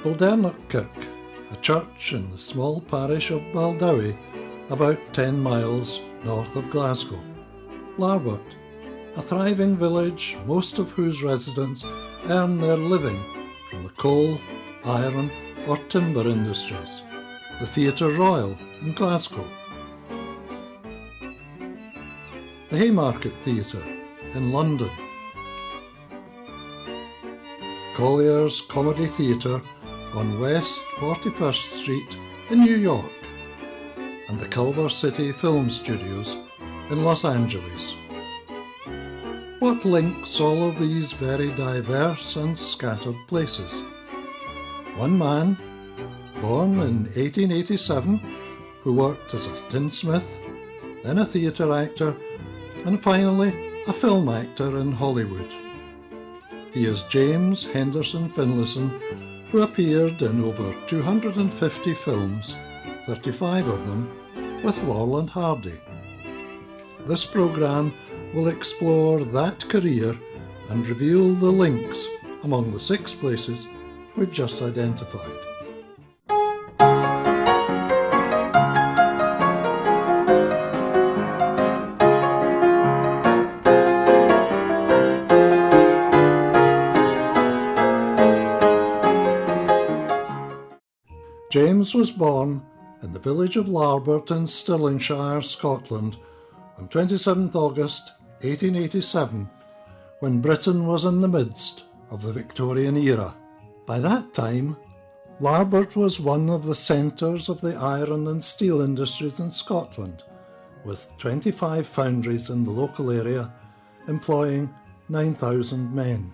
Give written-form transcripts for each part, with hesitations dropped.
Kildernock Kirk, a church in the small parish of Baldowie, about 10 miles north of Glasgow. Larbert, a thriving village most of whose residents earn their living from the coal, iron or timber industries. The Theatre Royal in Glasgow. The Haymarket Theatre in London. Collier's Comedy Theatre on West 41st Street in New York, and the Culver City Film Studios in Los Angeles. What links all of these very diverse and scattered places? One man, born in 1887, who worked as a tinsmith, then a theatre actor, and finally a film actor in Hollywood. He is James Henderson Finlayson, who appeared in over 250 films, 35 of them with Laurel and Hardy. This programme will explore that career and reveal the links among the 6 places we've just identified. James was born in the village of Larbert in Stirlingshire, Scotland, on 27th August 1887, when Britain was in the midst of the Victorian era. By that time, Larbert was one of the centres of the iron and steel industries in Scotland, with 25 foundries in the local area employing 9,000 men.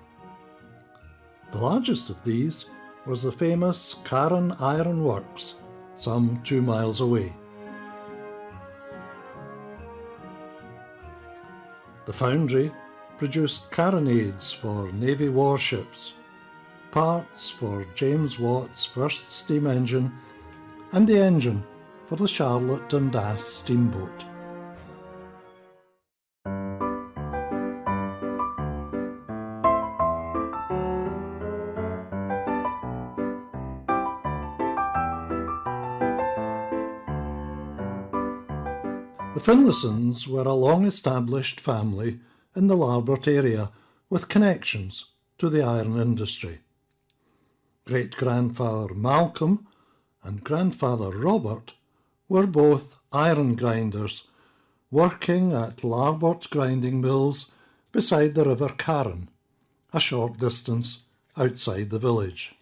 The largest of these was the famous Carron Iron Works, some 2 miles away. The foundry produced carronades for Navy warships, parts for James Watt's first steam engine, and the engine for the Charlotte Dundas steamboat. The Finlaysons were a long-established family in the Larbert area with connections to the iron industry. Great-grandfather Malcolm and grandfather Robert were both iron grinders, working at Larbert grinding mills beside the River Carron, a short distance outside the village.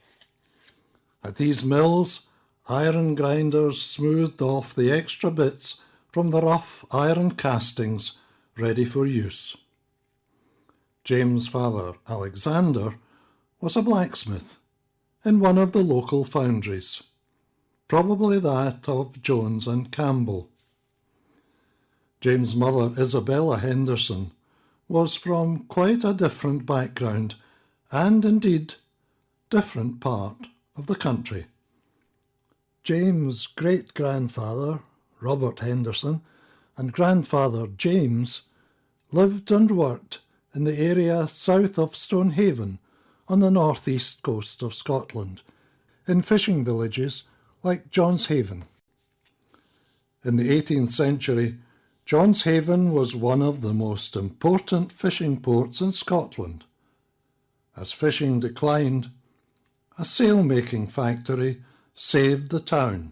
At these mills, iron grinders smoothed off the extra bits from the rough iron castings ready for use. James' father, Alexander, was a blacksmith in one of the local foundries, probably that of Jones and Campbell. James' mother, Isabella Henderson, was from quite a different background and, indeed, different part of the country. James' great-grandfather, Robert Henderson, and grandfather James lived and worked in the area south of Stonehaven on the northeast coast of Scotland, in fishing villages like Johnshaven. In the 18th century, Johnshaven was one of the most important fishing ports in Scotland. As fishing declined, a sail-making factory saved the town.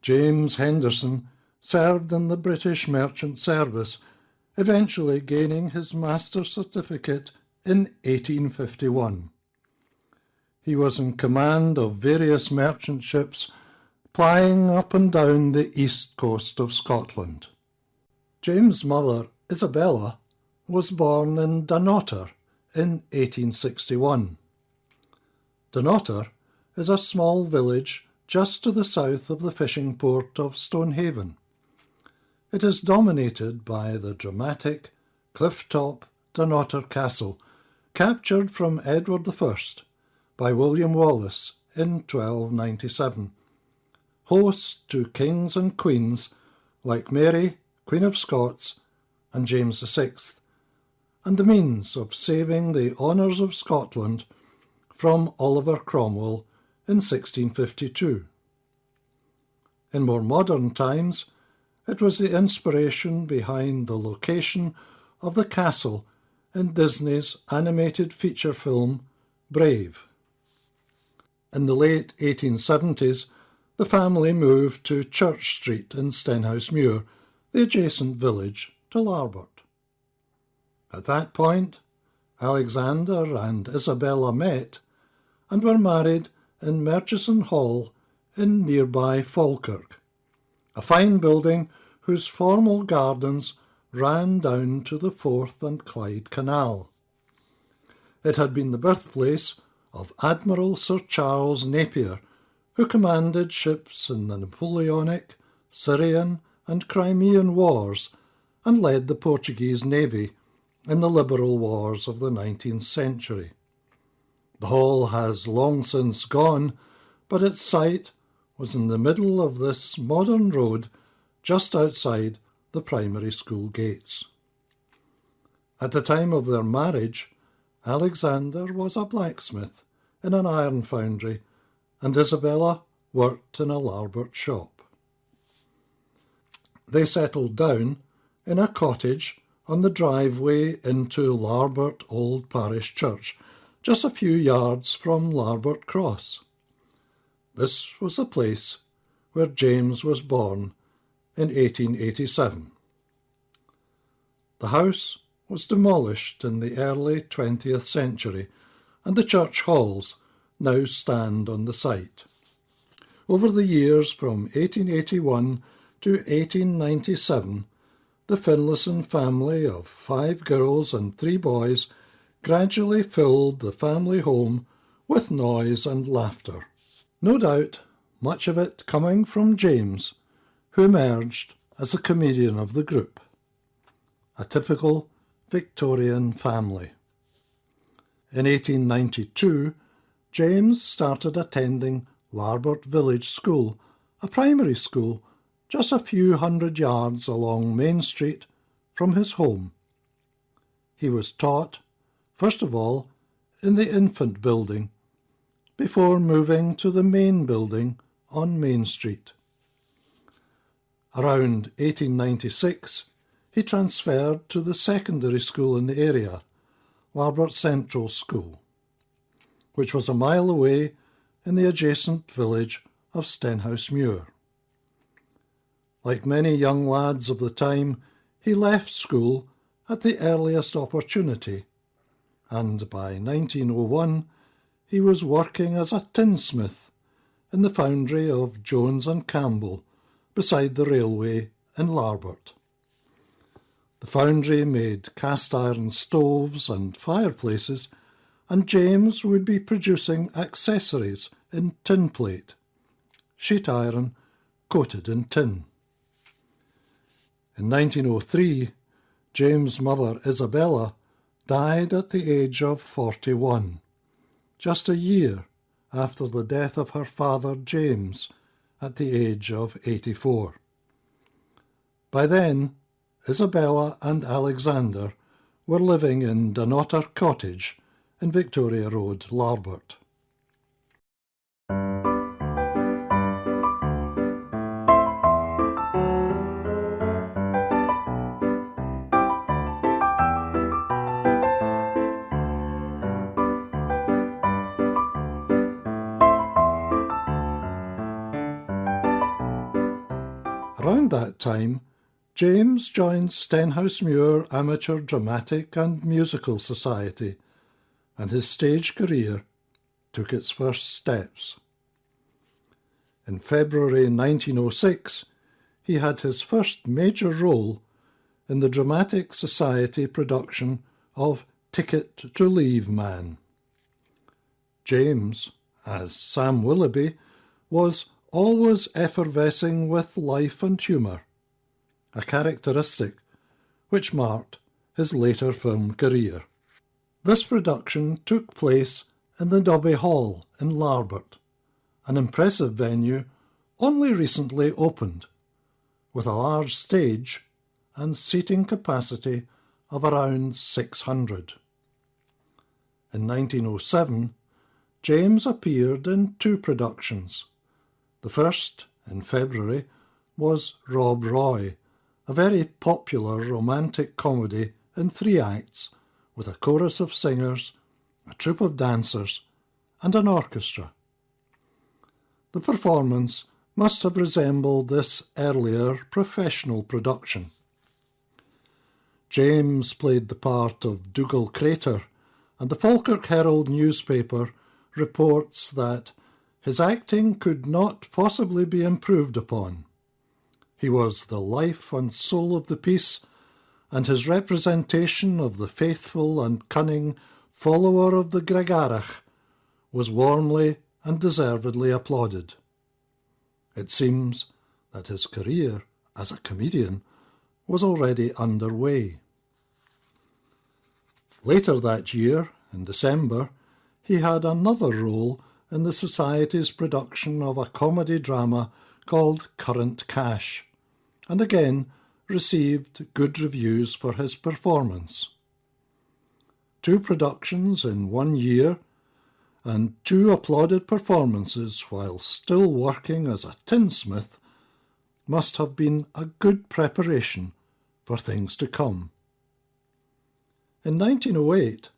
James Henderson served in the British Merchant Service, eventually gaining his master's certificate in 1851. He was in command of various merchant ships plying up and down the east coast of Scotland. James' mother, Isabella, was born in Dunnottar in 1861. Dunnottar is a small village just to the south of the fishing port of Stonehaven. It is dominated by the dramatic cliff-top Dunnottar Castle, captured from Edward I by William Wallace in 1297, host to kings and queens like Mary, Queen of Scots, and James VI, and the means of saving the honours of Scotland from Oliver Cromwell in 1652. In more modern times, it was the inspiration behind the location of the castle in Disney's animated feature film Brave. In the late 1870s, the family moved to Church Street in Stenhousemuir, the adjacent village to Larbert. At that point, Alexander and Isabella met and were married in Murchison Hall in nearby Falkirk, a fine building whose formal gardens ran down to the Forth and Clyde Canal. It had been the birthplace of Admiral Sir Charles Napier, who commanded ships in the Napoleonic, Syrian and Crimean Wars and led the Portuguese navy in the liberal wars of the 19th century. The hall has long since gone, but its site was in the middle of this modern road just outside the primary school gates. At the time of their marriage, Alexander was a blacksmith in an iron foundry, and Isabella worked in a Larbert shop. They settled down in a cottage on the driveway into Larbert Old Parish Church, just a few yards from Larbert Cross. This was the place where James was born in 1887. The house was demolished in the early 20th century, and the church halls now stand on the site. Over the years from 1881 to 1897, the Finlayson family of 5 girls and 3 boys gradually filled the family home with noise and laughter. No doubt, much of it coming from James, who emerged as the comedian of the group. A typical Victorian family. In 1892, James started attending Larbert Village School, a primary school just a few hundred yards along Main Street from his home. He was taught, first of all, in the infant building, before moving to the main building on Main Street. Around 1896, he transferred to the secondary school in the area, Larbert Central School, which was a mile away in the adjacent village of Stenhousemuir. Like many young lads of the time, he left school at the earliest opportunity, and by 1901 he was working as a tinsmith in the foundry of Jones and Campbell beside the railway in Larbert. The foundry made cast-iron stoves and fireplaces, and James would be producing accessories in tin plate, sheet iron coated in tin. In 1903, James' mother Isabella died at the age of 41, just a year after the death of her father James at the age of 84. By then, Isabella and Alexander were living in Dunotter Cottage in Victoria Road, Larbert. Around that time, James joined Stenhousemuir Amateur Dramatic and Musical Society, and his stage career took its first steps. In February 1906, he had his first major role in the Dramatic Society production of Ticket to Leave Man. James, as Sam Willoughby, was always effervescing with life and humour, a characteristic which marked his later film career. This production took place in the Dobby Hall in Larbert, an impressive venue only recently opened, with a large stage and seating capacity of around 600. In 1907, James appeared in 2 productions. The first, in February, was Rob Roy, a very popular romantic comedy in 3 acts, with a chorus of singers, a troupe of dancers, and an orchestra. The performance must have resembled this earlier professional production. James played the part of Dougal Crater, and the Falkirk Herald newspaper reports that his acting could not possibly be improved upon. He was the life and soul of the piece, and his representation of the faithful and cunning follower of the Gregarach was warmly and deservedly applauded. It seems that his career as a comedian was already underway. Later that year, in December, he had another role in the Society's production of a comedy drama called Current Cash, and again received good reviews for his performance. 2 productions in 1 year, and 2 applauded performances while still working as a tinsmith must have been a good preparation for things to come. In 1908,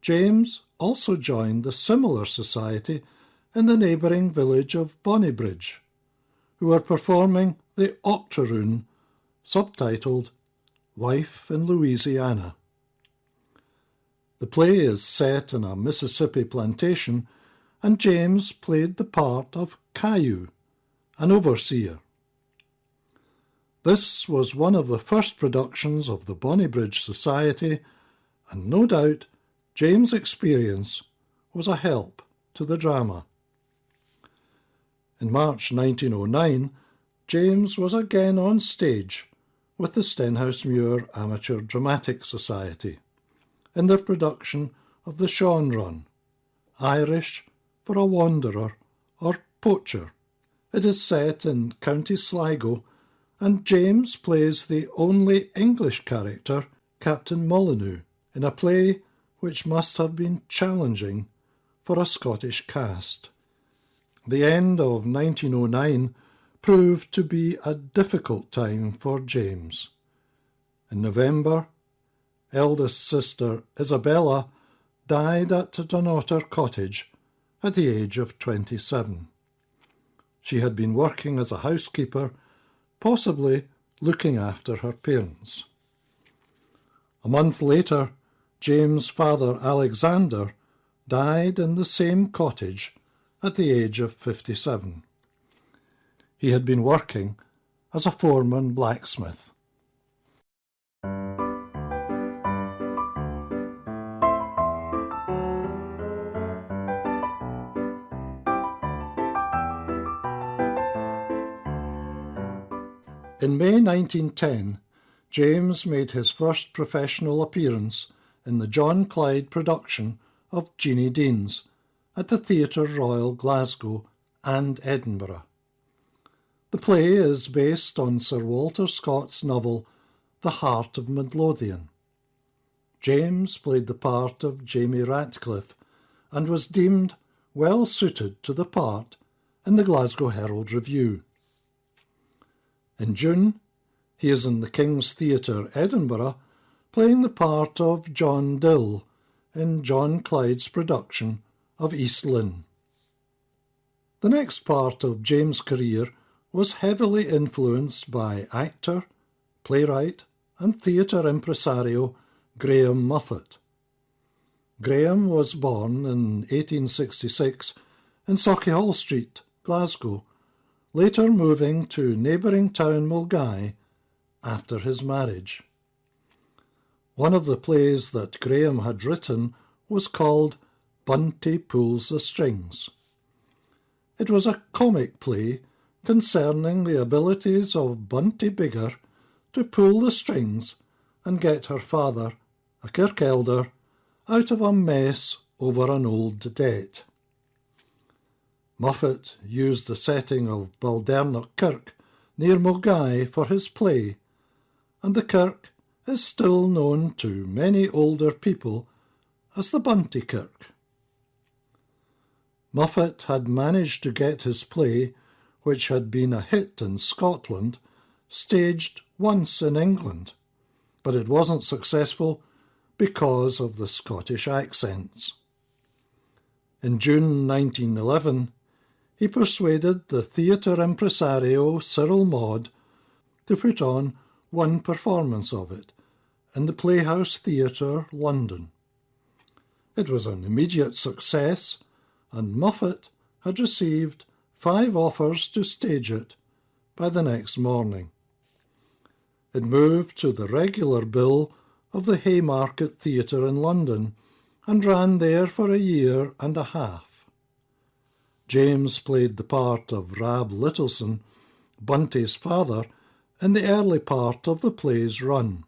James also joined the similar society in the neighbouring village of Bonnybridge, who were performing the Octoroon, subtitled Life in Louisiana. The play is set in a Mississippi plantation, and James played the part of Caillou, an overseer. This was one of the first productions of the Bonnybridge Society, and no doubt James' experience was a help to the drama. In March 1909, James was again on stage with the Stenhousemuir Amateur Dramatic Society in their production of the Sean Run, Irish for a wanderer or poacher. It is set in County Sligo, and James plays the only English character, Captain Molyneux, in a play which must have been challenging for a Scottish cast. The end of 1909 proved to be a difficult time for James. In November, eldest sister Isabella died at Dunnottar Cottage at the age of 27. She had been working as a housekeeper, possibly looking after her parents. A month later, James' father Alexander died in the same cottage at the age of 57. He had been working as a foreman blacksmith. In May 1910, James made his first professional appearance in the John Clyde production of Jeanie Deans at the Theatre Royal Glasgow and Edinburgh. The play is based on Sir Walter Scott's novel The Heart of Midlothian. James played the part of Jamie Ratcliffe and was deemed well suited to the part in the Glasgow Herald Review. In June, he is in the King's Theatre, Edinburgh, playing the part of John Dill in John Clyde's production of East Lynne. The next part of James' career was heavily influenced by actor, playwright and theatre impresario Graham Muffet. Graham was born in 1866 in Sauchiehall Street, Glasgow, later moving to neighbouring town Mulgai after his marriage. One of the plays that Graham had written was called Bunty Pulls the Strings. It was a comic play concerning the abilities of Bunty Bigger to pull the strings and get her father, a kirk elder, out of a mess over an old debt. Muffet used the setting of Baldernock Kirk near Mulgai for his play, and the kirk is still known to many older people as the Bunty Kirk. Moffat had managed to get his play, which had been a hit in Scotland, staged once in England, but it wasn't successful because of the Scottish accents. In June 1911, he persuaded the theatre impresario Cyril Maud to put on one performance of it in the Playhouse Theatre, London. It was an immediate success, and Moffat had received 5 offers to stage it by the next morning. It moved to the regular bill of the Haymarket Theatre in London and ran there for a year and a half. James played the part of Rab Littleson, Bunty's father, in the early part of the play's run.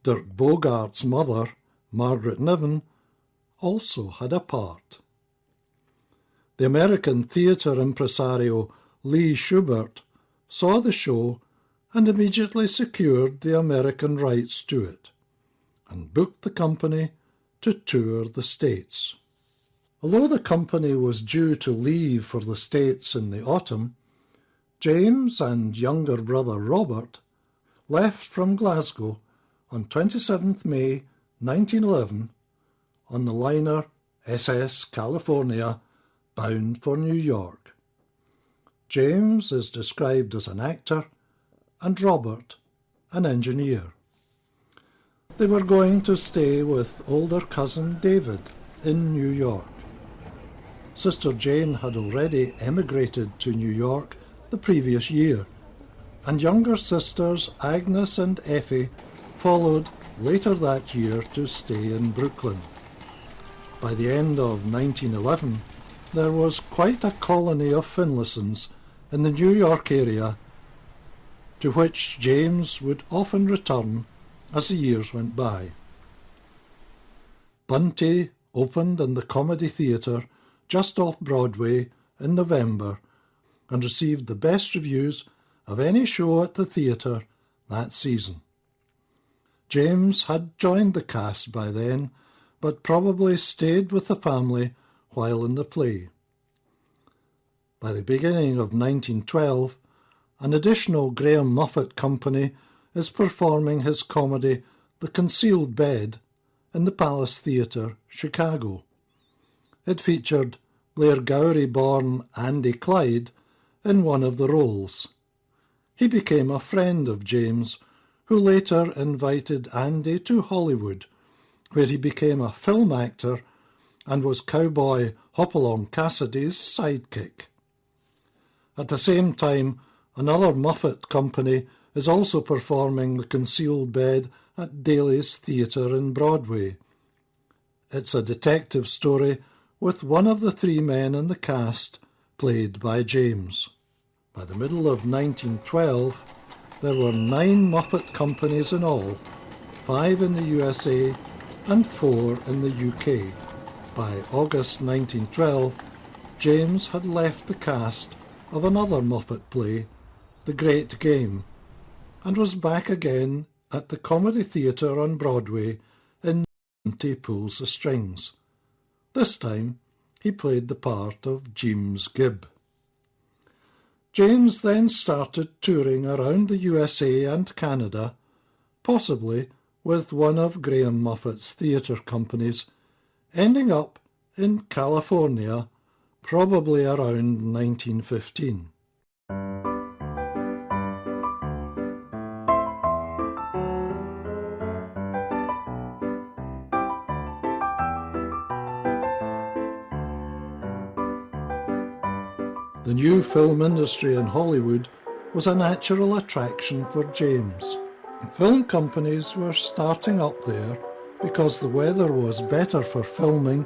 Dirk Bogart's mother, Margaret Niven, also had a part. The American theatre impresario Lee Schubert saw the show and immediately secured the American rights to it, and booked the company to tour the States. Although the company was due to leave for the States in the autumn, James and younger brother Robert left from Glasgow on 27th May 1911 on the liner SS California, bound for New York. James is described as an actor and Robert an engineer. They were going to stay with older cousin David in New York. Sister Jane had already emigrated to New York the previous year, and younger sisters Agnes and Effie followed later that year to stay in Brooklyn. By the end of 1911, there was quite a colony of Finlaysons in the New York area, to which James would often return as the years went by. Bunty opened in the Comedy Theatre just off Broadway in November and received the best reviews of any show at the theatre that season. James had joined the cast by then, but probably stayed with the family while in the play. By the beginning of 1912, an additional Graham Moffat company is performing his comedy The Concealed Bed in the Palace Theatre, Chicago. It featured Blair Gowrie-born Andy Clyde in one of the roles. He became a friend of James, who later invited Andy to Hollywood, where he became a film actor and was cowboy Hopalong Cassidy's sidekick. At the same time, another Moffat company is also performing The Concealed Bed at Daly's Theatre in Broadway. It's a detective story with one of the 3 men in the cast played by James. By the middle of 1912, there were 9 Moffat companies in all, 5 in the USA and 4 in the UK. By August 1912, James had left the cast of another Moffat play, The Great Game, and was back again at the Comedy Theatre on Broadway in Bunty Pulls the Strings. This time he played the part of James Gibb. James then started touring around the USA and Canada, possibly with one of Graham Moffat's theatre companies, ending up in California, probably around 1915. The new film industry in Hollywood was a natural attraction for James. Film companies were starting up there because the weather was better for filming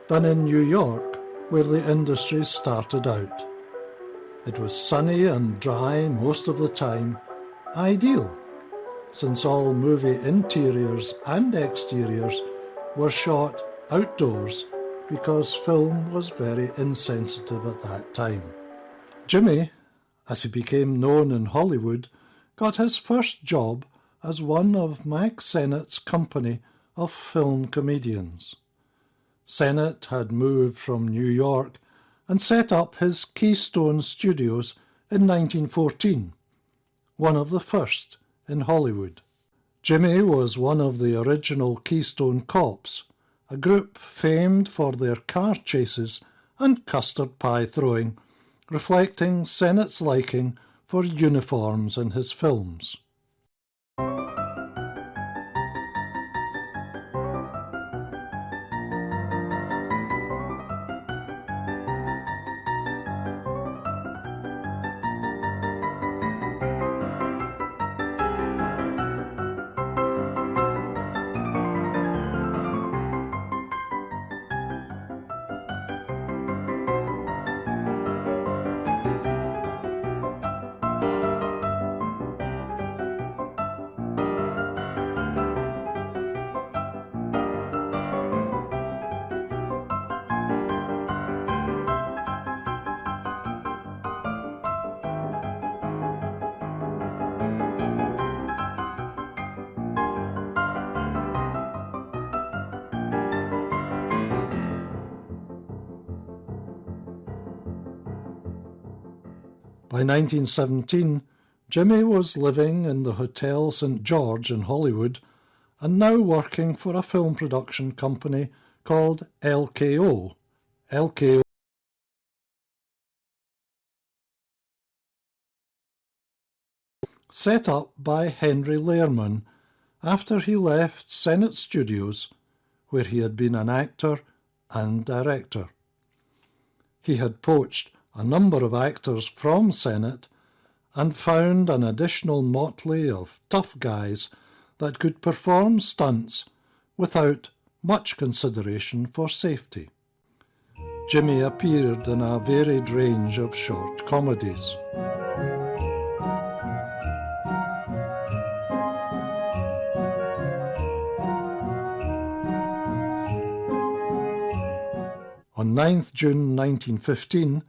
than in New York, where the industry started out. It was sunny and dry most of the time, ideal, since all movie interiors and exteriors were shot outdoors because film was very insensitive at that time. Jimmy, as he became known in Hollywood, got his first job as one of Mack Sennett's company of film comedians. Sennett had moved from New York and set up his Keystone Studios in 1914, one of the first in Hollywood. Jimmy was one of the original Keystone Cops, a group famed for their car chases and custard pie throwing, reflecting Sennett's liking for uniforms in his films. By 1917, Jimmy was living in the Hotel St. George in Hollywood and now working for a film production company called LKO. LKO set up by Henry Lehrman after he left Sennett Studios, where he had been an actor and director. He had poached a number of actors from Sennett and found an additional motley of tough guys that could perform stunts without much consideration for safety. Jimmy appeared in a varied range of short comedies. On 9th June 1915,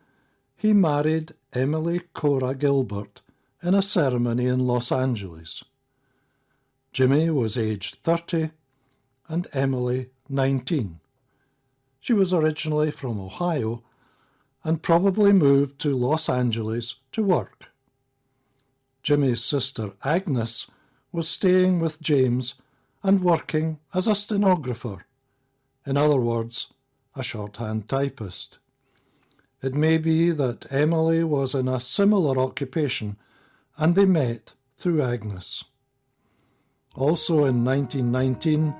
he married Emily Cora Gilbert in a ceremony in Los Angeles. Jimmy was aged 30 and Emily 19. She was originally from Ohio and probably moved to Los Angeles to work. Jimmy's sister Agnes was staying with James and working as a stenographer, in other words, a shorthand typist. It may be that Emily was in a similar occupation and they met through Agnes. Also in 1919,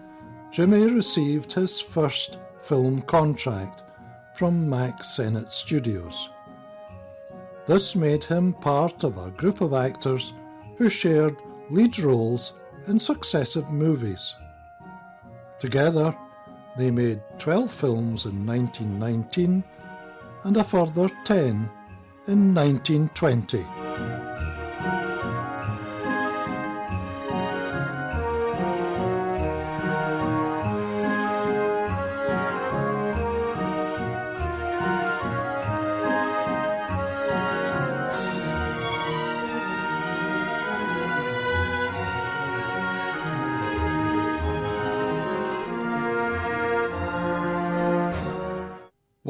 Jimmy received his first film contract from Mack Sennett Studios. This made him part of a group of actors who shared lead roles in successive movies. Together, they made 12 films in 1919 and a further 10 in 1920.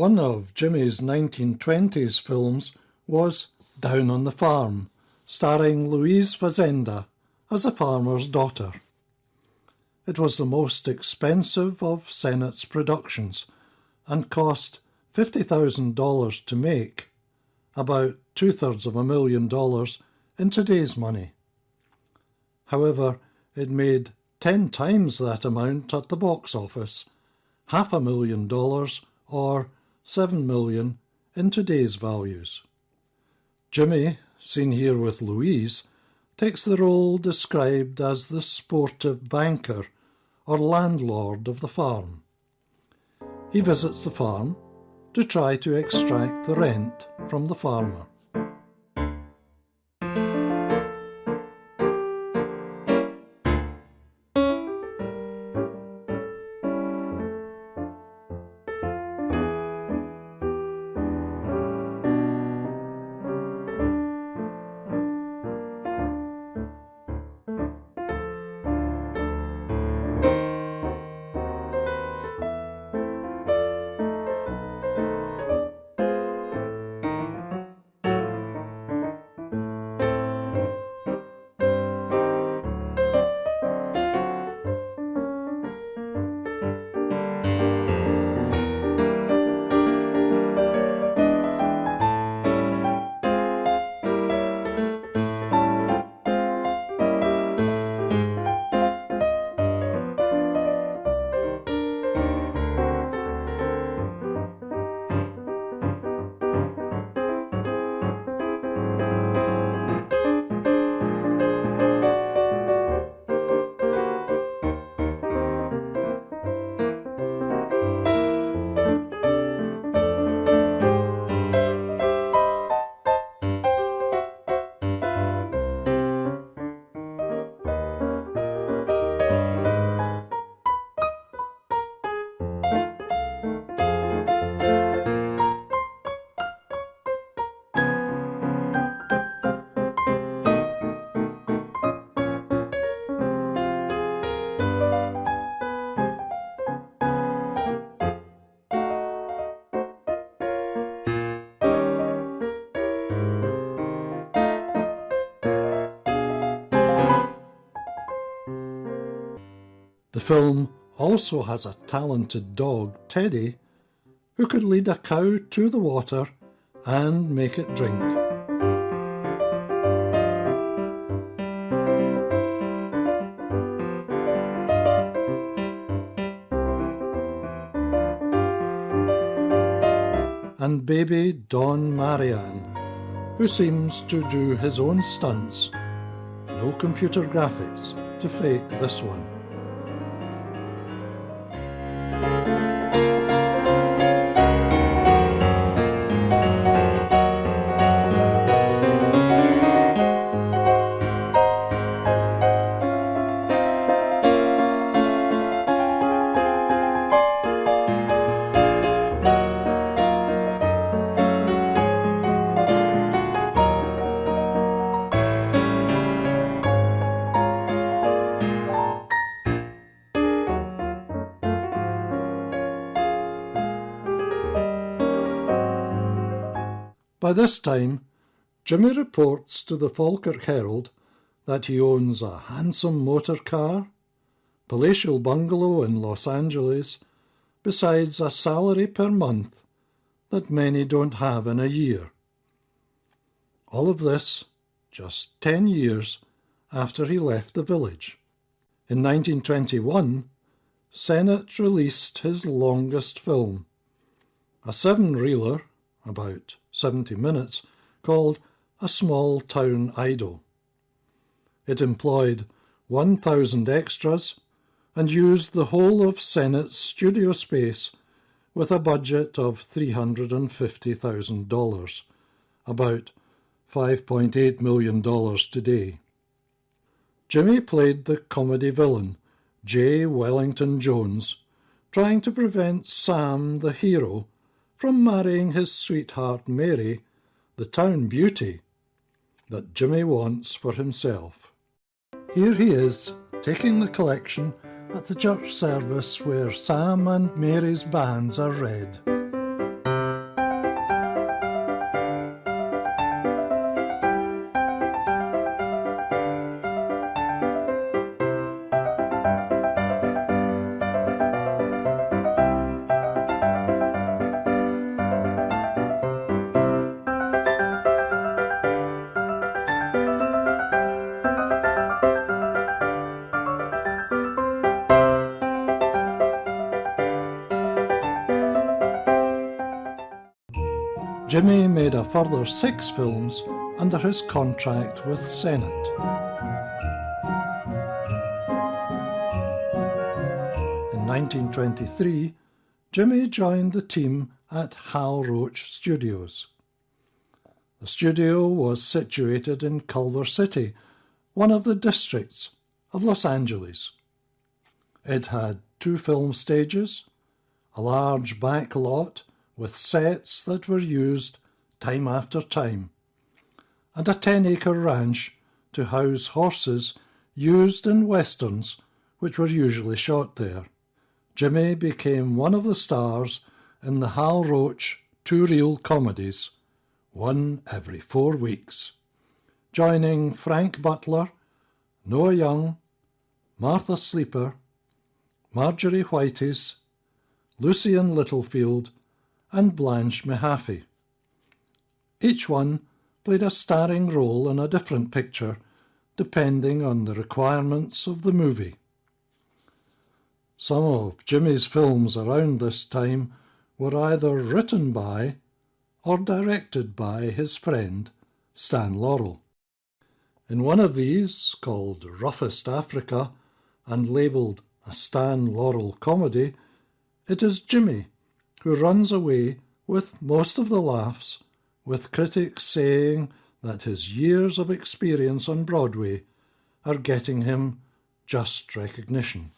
One of Jimmy's 1920s films was Down on the Farm, starring Louise Fazenda as a farmer's daughter. It was the most expensive of Sennett's productions and cost $50,000 to make, about $750,000 in today's money. However, it made 10 times that amount at the box office, $500,000 or $7 million in today's values. Jimmy, seen here with Louise, takes the role described as the sportive banker or landlord of the farm. He visits the farm to try to extract the rent from the farmer. film also has a talented dog, Teddy, who could lead a cow to the water and make it drink. And baby Don Marianne, who seems to do his own stunts. No computer graphics to fake this one. By this time, Jimmy reports to the Falkirk Herald that he owns a handsome motor car, palatial bungalow in Los Angeles, besides a salary per month that many don't have in a year. All of this just 10 years after he left the village. In 1921, Sennett released his longest film, a 7-reeler, about 70 minutes, called A Small Town Idol. It employed 1,000 extras and used the whole of Sennett's studio space with a budget of $350,000, about $5.8 million today. Jimmy played the comedy villain, J. Wellington Jones, trying to prevent Sam, the hero, from marrying his sweetheart Mary, the town beauty that Jimmy wants for himself. Here he is, taking the collection at the church service where Sam and Mary's banns are read. Jimmy made a further 6 films under his contract with Sennett. In 1923, Jimmy joined the team at Hal Roach Studios. The studio was situated in Culver City, one of the districts of Los Angeles. It had 2 film stages, a large back lot with sets that were used time after time, and a 10-acre ranch to house horses used in westerns which were usually shot there. Jimmy became one of the stars in the Hal Roach 2-reel comedies, one every 4 weeks, joining Frank Butler, Noah Young, Martha Sleeper, Marjorie Whities, Lucien Littlefield, and Blanche Mahaffey. Each one played a starring role in a different picture, depending on the requirements of the movie. Some of Jimmy's films around this time were either written by or directed by his friend Stan Laurel. In one of these, called Roughest Africa and labelled a Stan Laurel comedy, it is Jimmy who runs away with most of the laughs, with critics saying that his years of experience on Broadway are getting him just recognition.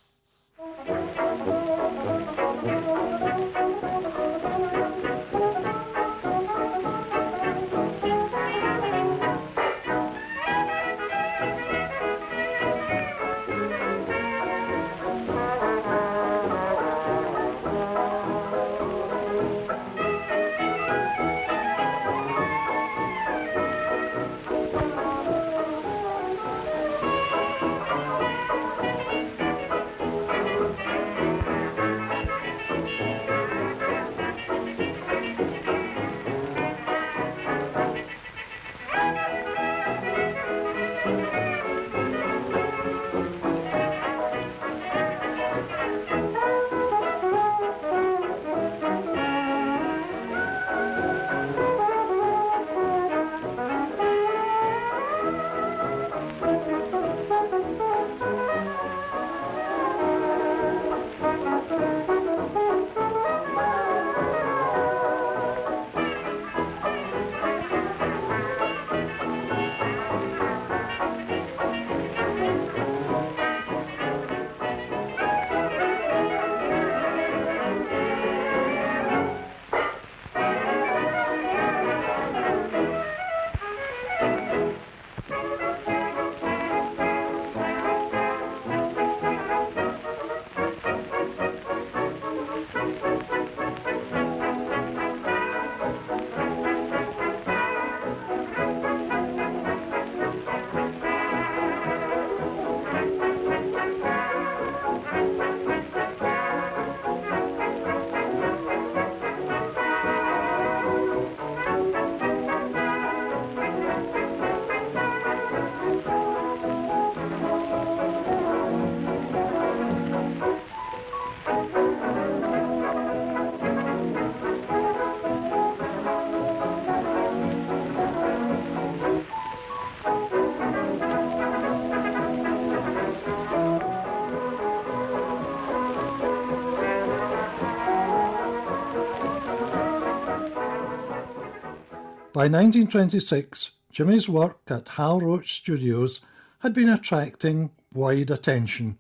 By 1926, Jimmy's work at Hal Roach Studios had been attracting wide attention.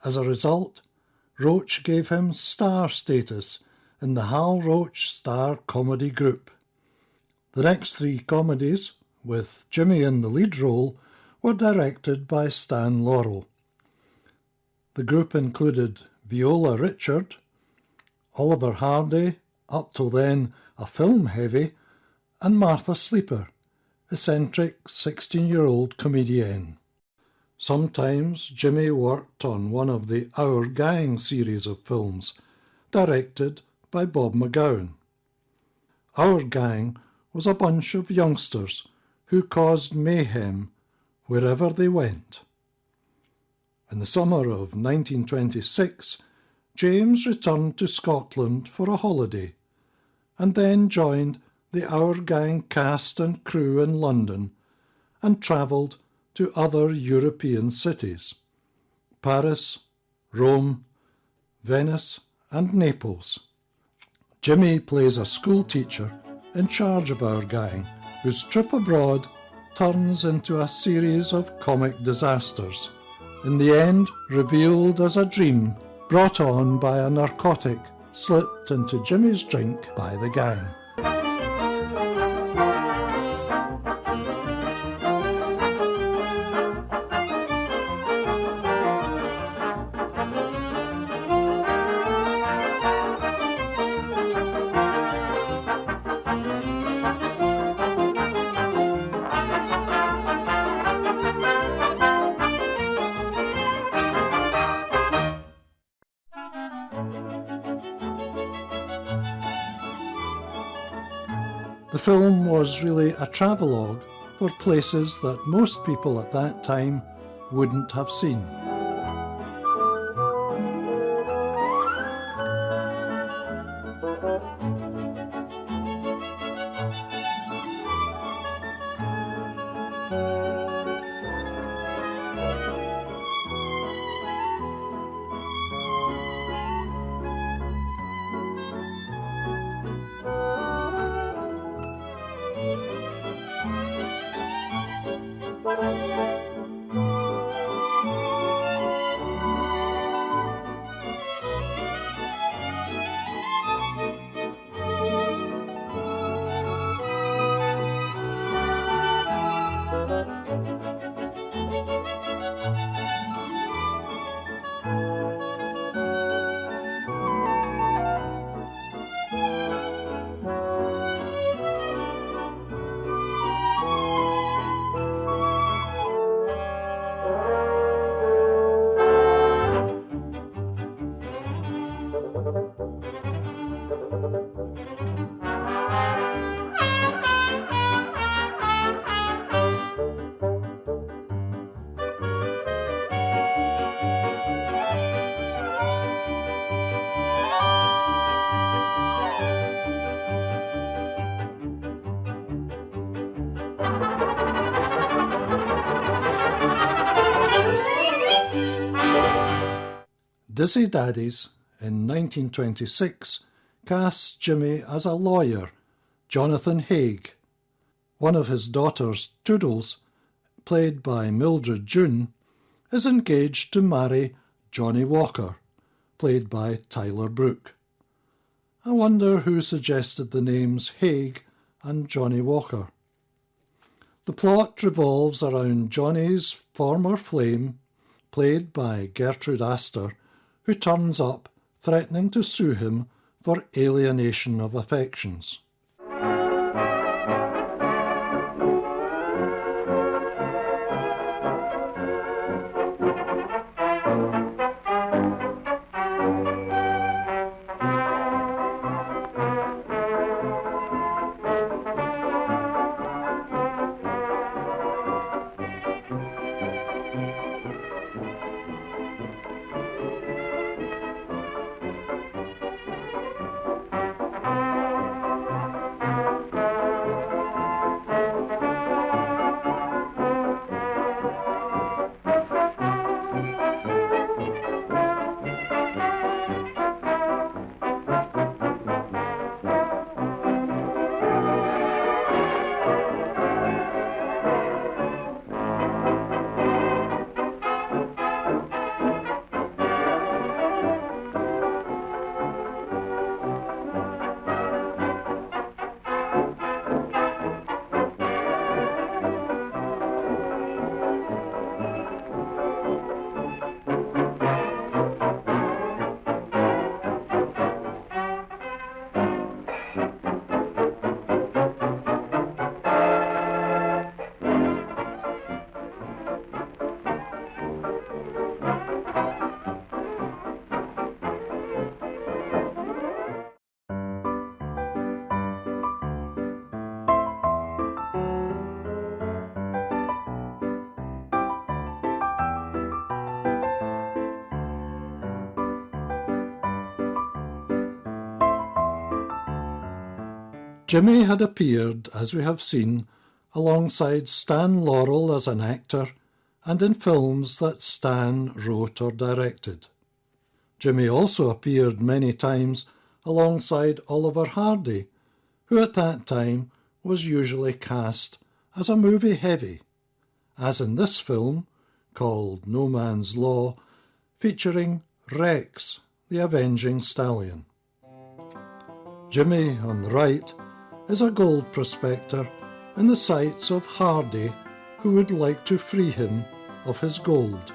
As a result, Roach gave him star status in the Hal Roach Star Comedy Group. The next 3 comedies, with Jimmy in the lead role, were directed by Stan Laurel. The group included Viola Richard, Oliver Hardy, up till then a film heavy, and Martha Sleeper, eccentric 16-year-old comedienne. Sometimes Jimmy worked on one of the Our Gang series of films, directed by Bob McGowan. Our Gang was a bunch of youngsters who caused mayhem wherever they went. In the summer of 1926, James returned to Scotland for a holiday, and then joined the Our Gang cast and crew in London and travelled to other European cities: Paris, Rome, Venice and Naples. Jimmy plays a school teacher in charge of Our Gang, whose trip abroad turns into a series of comic disasters, in the end revealed as a dream brought on by a narcotic slipped into Jimmy's drink by the gang. The film was really a travelogue for places that most people at that time wouldn't have seen. Dizzy Daddies in 1926 casts Jimmy as a lawyer, Jonathan Haig. One of his daughters, Toodles, played by Mildred June, is engaged to marry Johnny Walker, played by Tyler Brooke. I wonder who suggested the names Haig and Johnny Walker. The plot revolves around Johnny's former flame, played by Gertrude Astor, who turns up threatening to sue him for alienation of affections. Jimmy had appeared, as we have seen, alongside Stan Laurel as an actor and in films that Stan wrote or directed. Jimmy also appeared many times alongside Oliver Hardy, who at that time was usually cast as a movie heavy, as in this film, called No Man's Law, featuring Rex, the avenging stallion. Jimmy, on the right, is a gold prospector in the sights of Hardy, who would like to free him of his gold.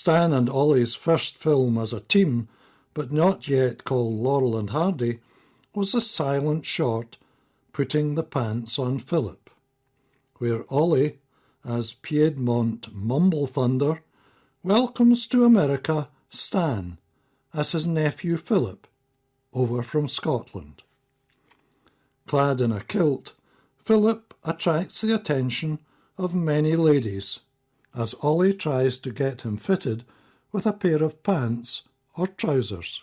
Stan and Ollie's first film as a team, but not yet called Laurel and Hardy, was the silent short Putting the Pants on Philip, where Ollie, as Piedmont Mumble Thunder, welcomes to America Stan as his nephew Philip, over from Scotland. Clad in a kilt, Philip attracts the attention of many ladies, as Ollie tries to get him fitted with a pair of pants or trousers.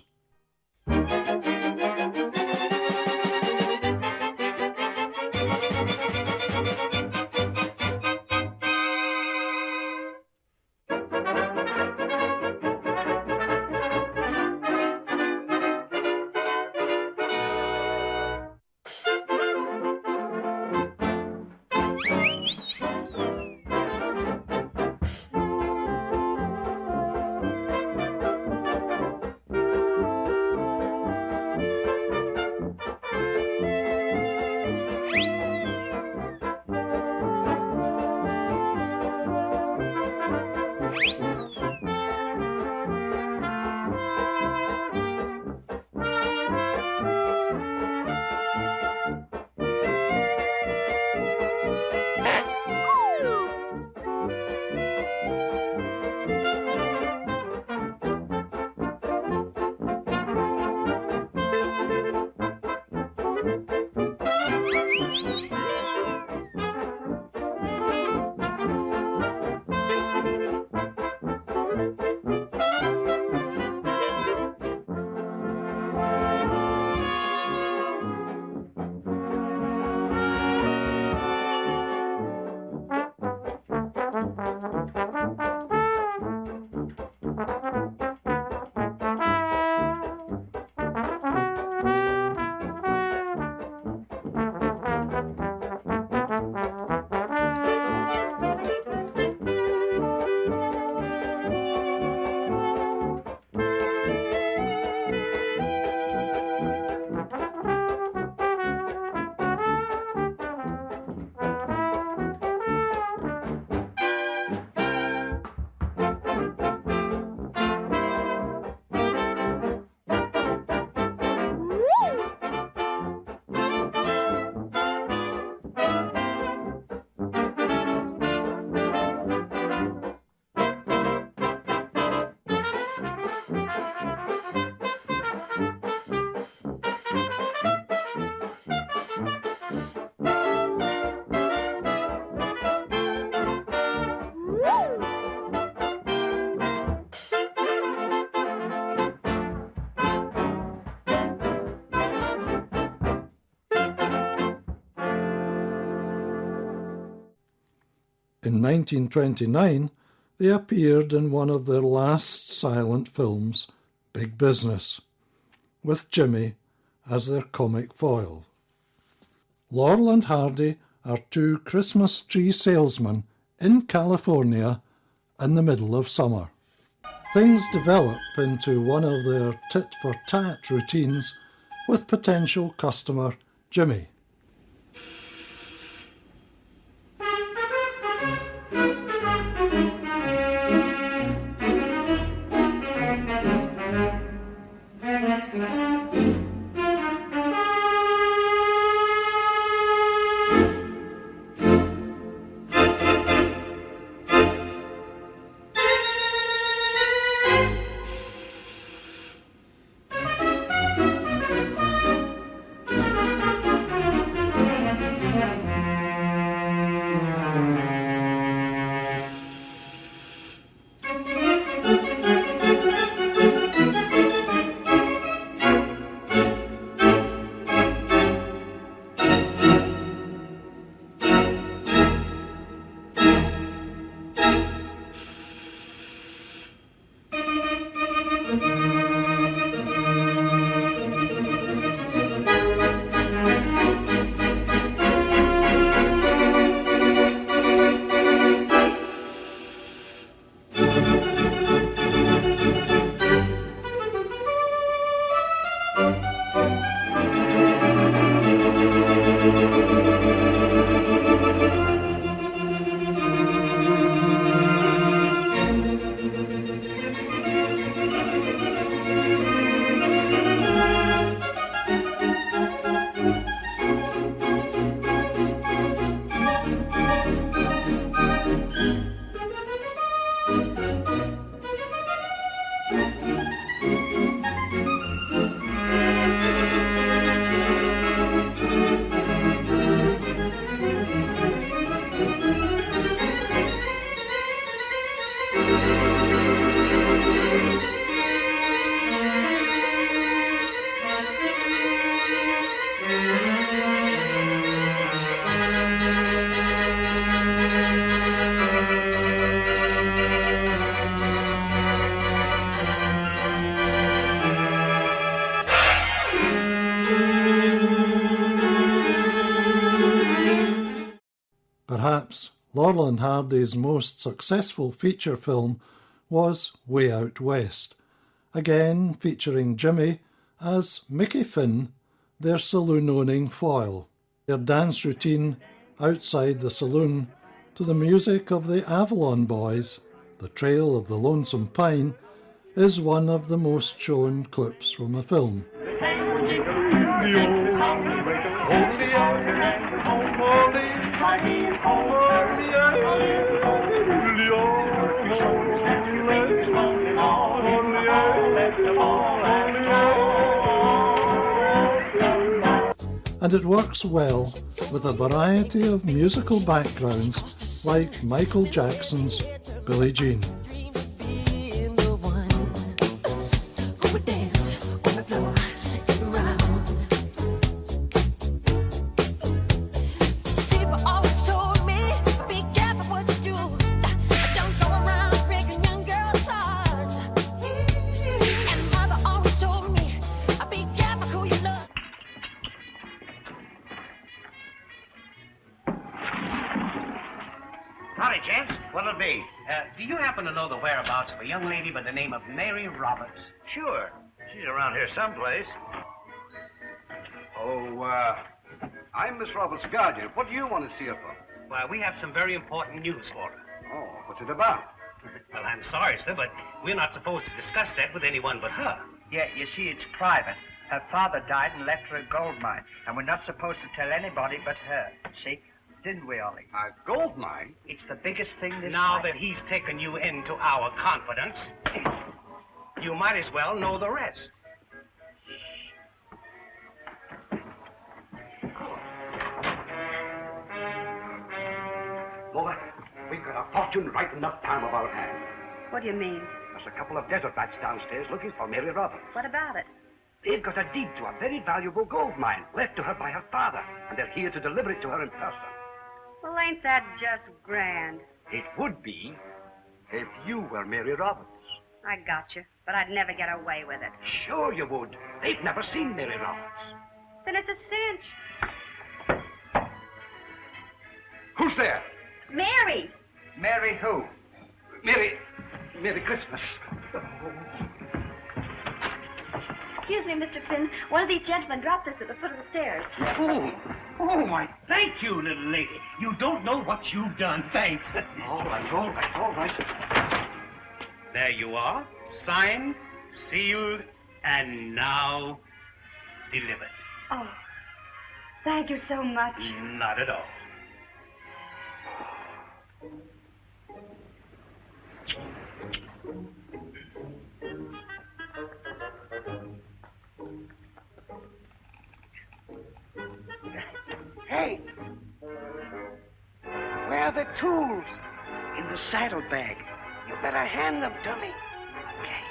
In 1929, they appeared in one of their last silent films, Big Business, with Jimmy as their comic foil. Laurel and Hardy are two Christmas tree salesmen in California in the middle of summer. Things develop into one of their tit-for-tat routines with potential customer Jimmy. Perhaps Laurel and Hardy's most successful feature film was Way Out West, again featuring Jimmy as Mickey Finn, their saloon-owning foil. Their dance routine outside the saloon to the music of the Avalon Boys, The Trail of the Lonesome Pine, is one of the most shown clips from the film. And it works well with a variety of musical backgrounds like Michael Jackson's Billie Jean. Howdy, James. What'll it be? Do you happen to know the whereabouts of a young lady by the name of Mary Roberts? Sure. She's around here someplace. Oh, I'm Miss Roberts' guardian. What do you want to see her for? Well, we have some very important news for her. Oh, what's it about? Well, I'm sorry, sir, but we're not supposed to discuss that with anyone but her. Yeah, you see, it's private. Her father died and left her a gold mine, and we're not supposed to tell anybody but her. See? Didn't we, Ollie? A gold mine? It's the biggest thing this Now life. that he's taken you into our confidence, you might as well know the rest. Lola, we've got a fortune right in the palm of our hand. What do you mean? There's a couple of desert rats downstairs looking for Mary Roberts. What about it? They've got a deed to a very valuable gold mine left to her by her father, and they're here to deliver it to her in person. Well, ain't that just grand? It would be if you were Mary Roberts. I got you, but I'd never get away with it. Sure you would. They've never seen Mary Roberts. Then it's a cinch. Who's there? Mary! Mary who? Merry Christmas. Excuse me, Mr. Finn. One of these gentlemen dropped us at the foot of the stairs. Oh, my, thank you, little lady. You don't know what you've done. Thanks. All right. There you are, signed, sealed, and now delivered. Oh, thank you so much. Not at all. Hey, where are the tools? In the saddlebag. You better hand them to me. Okay.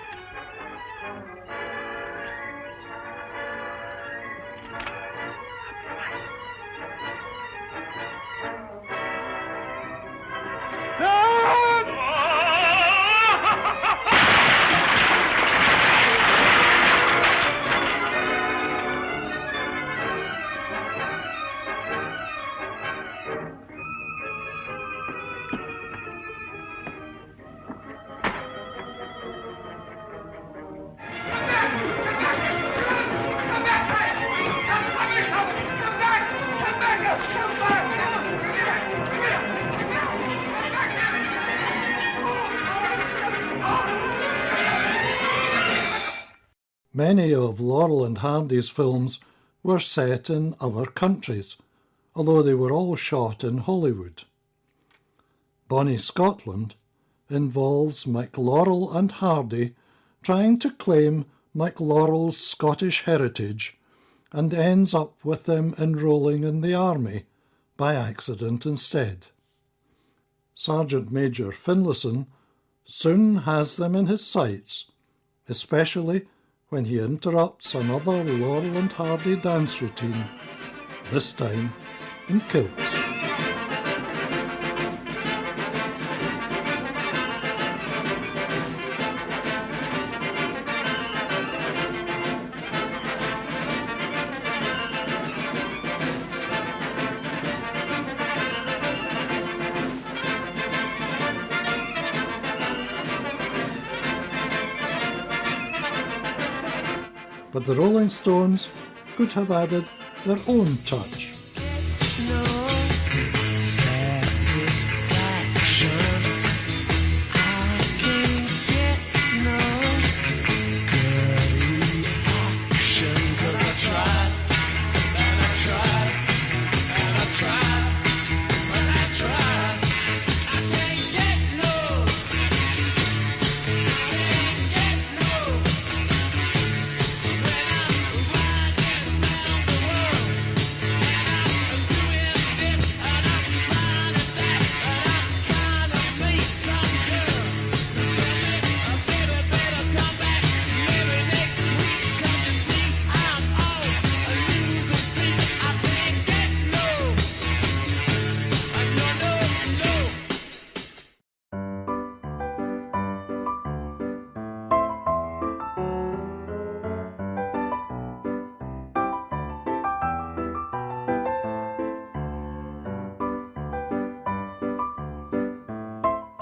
Many of Laurel and Hardy's films were set in other countries, although they were all shot in Hollywood. Bonnie Scotland involves McLaurel and Hardy trying to claim McLaurel's Scottish heritage and ends up with them enrolling in the army by accident instead. Sergeant Major Finlayson soon has them in his sights, especially when he interrupts another Laurel and Hardy dance routine, this time in kilts. But the Rolling Stones could have added their own touch.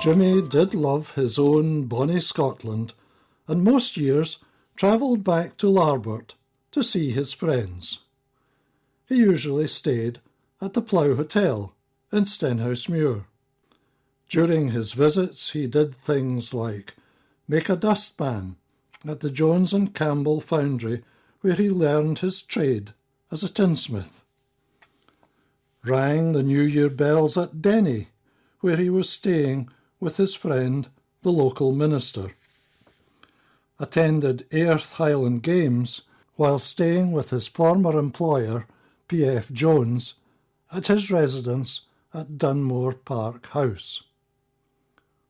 Jimmy did love his own Bonnie Scotland, and most years travelled back to Larbert to see his friends. He usually stayed at the Plough Hotel in Stenhousemuir. During his visits he did things like make a dustpan at the Jones and Campbell foundry where he learned his trade as a tinsmith, rang the New Year bells at Denny where he was staying with his friend, the local minister, attended Airth Highland Games while staying with his former employer, P.F. Jones, at his residence at Dunmore Park House,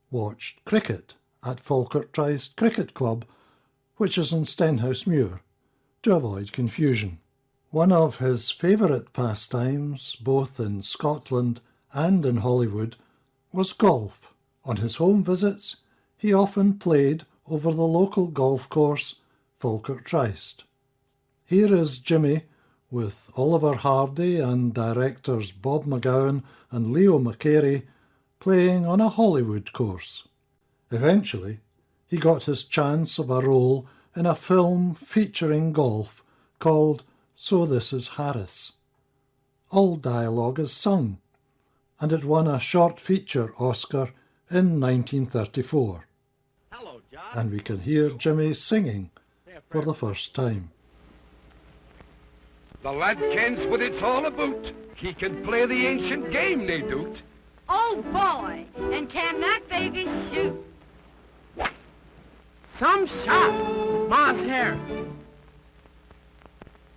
watched cricket at Falkirk Tryst Cricket Club, which is in Stenhousemuir, to avoid confusion. One of his favourite pastimes, both in Scotland and in Hollywood, was golf. On his home visits, he often played over the local golf course, Falkirk Tryst. Here is Jimmy with Oliver Hardy and directors Bob McGowan and Leo McCarey playing on a Hollywood course. Eventually, he got his chance of a role in a film featuring golf called So This Is Harris. All dialogue is sung, and it won a short feature Oscar in 1934. Hello, John. And we can hear Jimmy singing for the first time. The lad kens what it's all about. He can play the ancient game, nae doubt. Oh, boy, and can that baby shoot? Some shot. Boss Harris.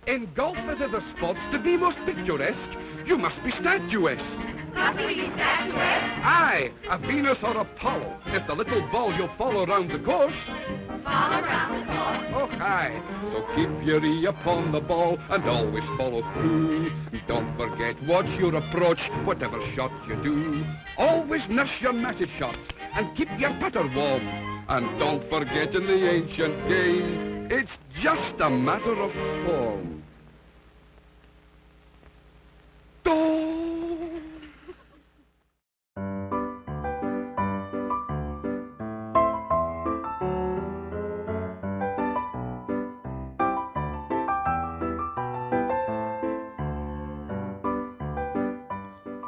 In golf as are the spots to be most picturesque, you must be statuesque. Must we be statuesque? Aye, a Venus or Apollo, if the little ball you'll follow round the course. Fall around the course. Oh, aye, so keep your eye upon the ball and always follow through. Don't forget, watch your approach, whatever shot you do. Always nurse your message shots and keep your putter warm. And don't forget in the ancient game, it's just a matter of form.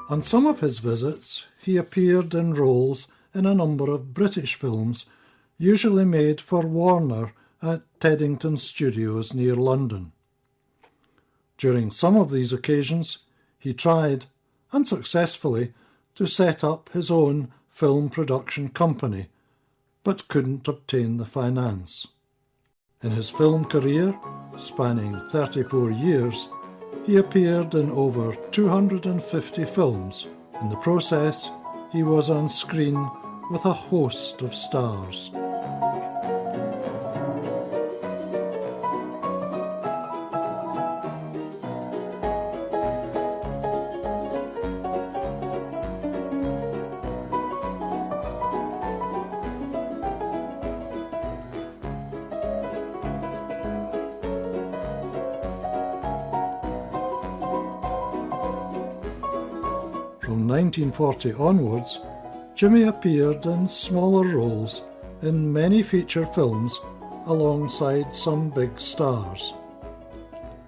On some of his visits, he appeared in roles in a number of British films, usually made for Warner at Teddington Studios near London. During some of these occasions, he tried, unsuccessfully, to set up his own film production company, but couldn't obtain the finance. In his film career, spanning 34 years, he appeared in over 250 films. In the process, he was on screen with a host of stars. From 1940 onwards, Jimmy appeared in smaller roles in many feature films alongside some big stars.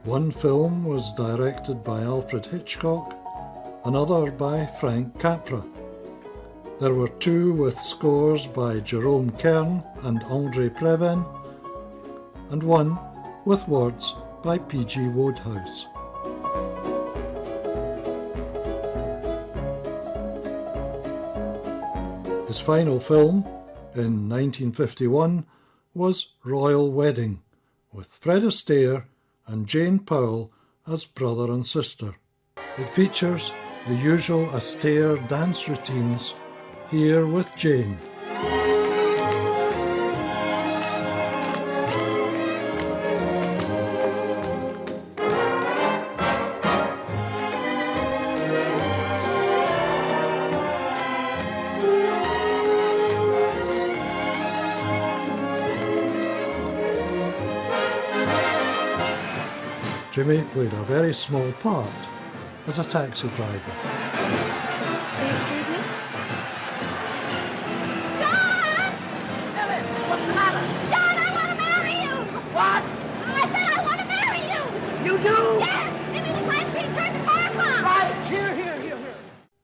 One film was directed by Alfred Hitchcock, another by Frank Capra. There were two with scores by Jerome Kern and André Previn, and one with words by P.G. Wodehouse. His final film, in 1951, was Royal Wedding, with Fred Astaire and Jane Powell as brother and sister. It features the usual Astaire dance routines, here with Jane. Jimmy played a very small part as a taxi driver. Excuse me? John! Phyllis, what's the matter? John, I want to marry you! What? I said I want to marry you! You do? Yes! Give me the Grand Prix Church of Kirkland! Right! Here.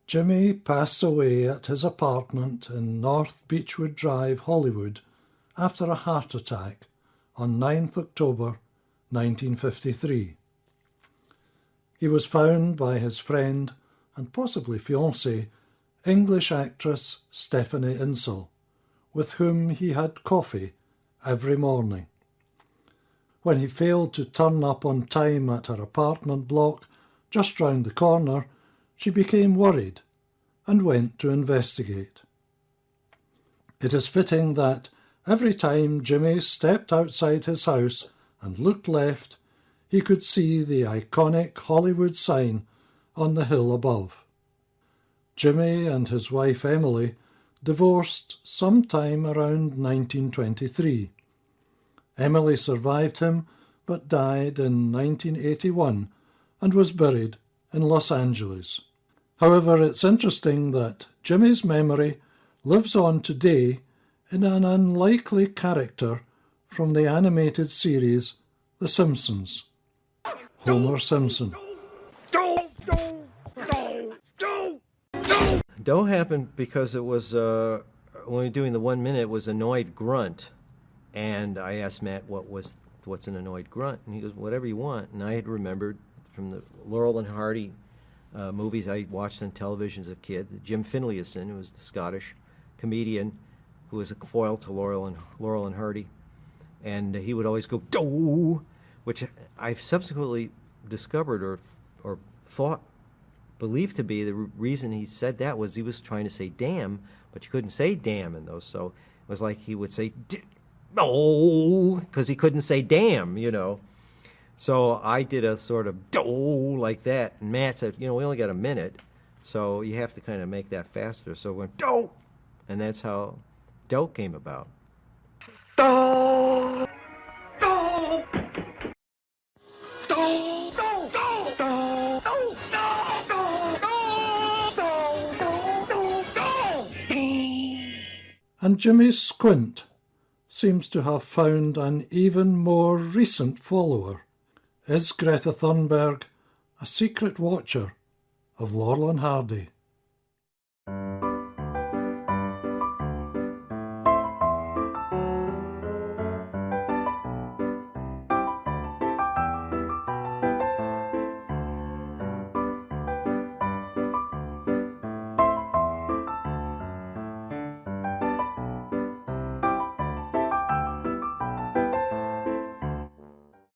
Jimmy passed away at his apartment in North Beechwood Drive, Hollywood, after a heart attack on 9th October 1953. He was found by his friend and possibly fiancée, English actress Stephanie Insel, with whom he had coffee every morning. When he failed to turn up on time at her apartment block just round the corner, she became worried and went to investigate. It is fitting that every time Jimmy stepped outside his house and looked left, he could see the iconic Hollywood sign on the hill above. Jimmy and his wife Emily divorced sometime around 1923. Emily survived him but died in 1981 and was buried in Los Angeles. However, it's interesting that Jimmy's memory lives on today in an unlikely character from the animated series The Simpsons, Homer Simpson. Doe happened because it was, when we were doing the 1 minute, it was annoyed grunt. And I asked Matt what's an annoyed grunt, and he goes, whatever you want. And I had remembered from the Laurel and Hardy movies I watched on television as a kid, Jim Finlayson, who was the Scottish comedian who was a foil to Laurel and Hardy. And he would always go, Doe, which I've subsequently discovered or believed to be the reason he said that was he was trying to say damn, but you couldn't say damn in those, so it was like he would say no, because he couldn't say damn, you know. So I did a sort of do like that, and Matt said, we only got a minute, so you have to kind of make that faster. So we went do, and that's how do came about. Do. Do. Do. And Jimmy's squint seems to have found an even more recent follower. Is Greta Thunberg a secret watcher of Laurel and Hardy?